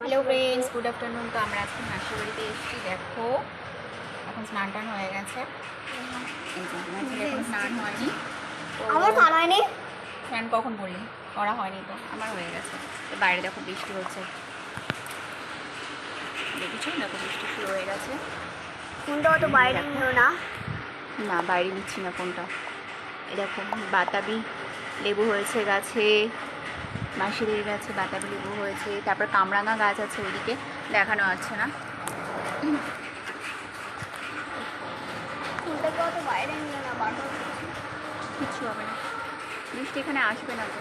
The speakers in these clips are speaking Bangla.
Hello friends, good afternoon. তো আমরা আজকে মাসির বাড়িতে এসেছি। দেখো এখন স্নান টান হয়ে গেছে। এই যে আমার ছেলে এখন স্নান হয়নি। আমার স্নান হয়নি। স্নান কখন বললি? করা হয়নি তো, আমার হয়ে গেছে। তো বাইরে দেখো বৃষ্টি হচ্ছে, দেখেছো? দেখো বৃষ্টি শুরু হয়ে গেছে। ফোনটা অত বাইরে নিও না। না, বাইরে নিচ্ছি না ফোনটা। এই দেখো বাতাবি লেবু হয়েছে গাছে, মাসিদের গাছে বাতাবি লেবু হয়েছে। তারপর কামরাঙা গাছ আছে ওইদিকে, দেখানো যাচ্ছে না। ফোনটাকে অত বাইরে নিও না, বারবার কিচ্ছু হবে না, বৃষ্টি এখানে আসবে না তো।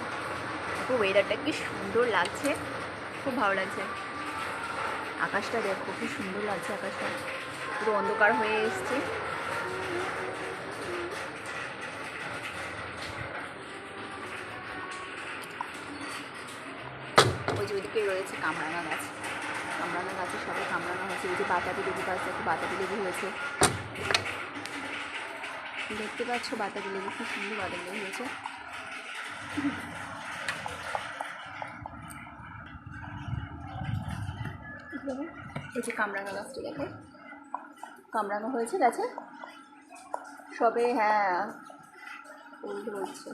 দেখো ওয়েদারটা কি সুন্দর লাগছে, খুব ভালো লাগছে। আকাশটা দেখো কি সুন্দর লাগছে, আকাশটা পুরো অন্ধকার হয়ে এসছে। ওই যে ওইদিকে রয়েছে কামরাঙা গাছ, কামরাঙা গাছে সবাই কামরাঙা হয়েছে। ওই যে বাতাবি লেবু গাছ দেখো, বাতাবি লেবু হয়েছে, দেখতে পাচ্ছ? বাতাবি লেবু, খুব সুন্দর বাতাবি লেবু হয়েছে। এই যে কামরাঙা গাছটা দেখো, কামরাঙা হয়েছে গাছে সবে। হ্যাঁ, ফুল ধরছে।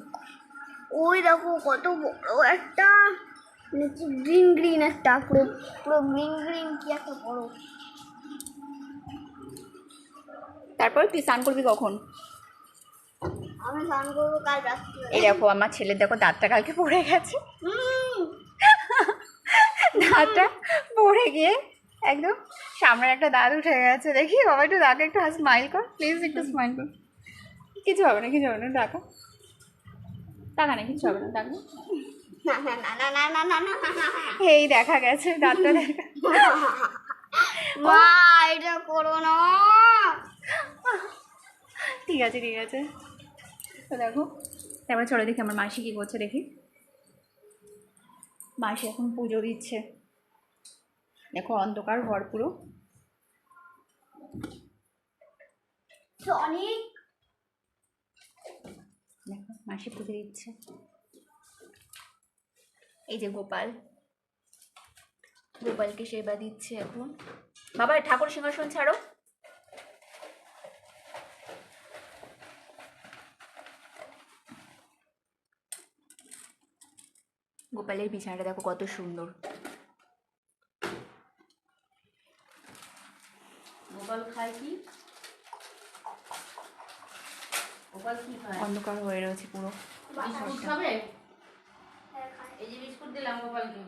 ওই দেখো কত বড় একটা নিচে গ্রিন গ্রিন একটা, পুরো পুরো গ্রিন গ্রিন কি একটা বড়। তারপর তুই স্নান করবি কখন? আমি স্নান করবো কাল রাত্রে। এই দেখো আমার ছেলের দেখো দাঁতটা কালকে পড়ে গেছে, দাঁতটা পড়ে গিয়ে একদম সামনের একটা দাঁত উঠে গেছে। দেখি বাবা, একটু দাঁতে একটু স্মাইল কর প্লিজ, একটু স্মাইল কর। কিছু হবে না, কিছু হবে না, টাকা টাকা নেই, কিছু হবে না, টাকা। না না না না না না না না না। এই দেখা গেছে দাঁতটা, দেখা। মা এটা করো না। ঠিক আছে ঠিক আছে। তো দেখো তারপর চলো দেখি আমার মাসি কী করছে, দেখি। মাসি এখন পুজো দিচ্ছে, দেখো অন্ধকার ঘর পুরো। অনেক দেখো মাসি পুজো দিচ্ছে। এই যে গোপাল, গোপালকে সেবা দিচ্ছে এখন। বাবা ঠাকুর সিংহাসন ছাড়ো। গোপালের বিছানাটা দেখো কত সুন্দর। গোপাল খায় কি? গোপাল কি খায়? অন্ধকার হয়ে রয়েছে পুরো। বিস্কুট খাবে? এই যে বিস্কুট দিলাম গোপালকে।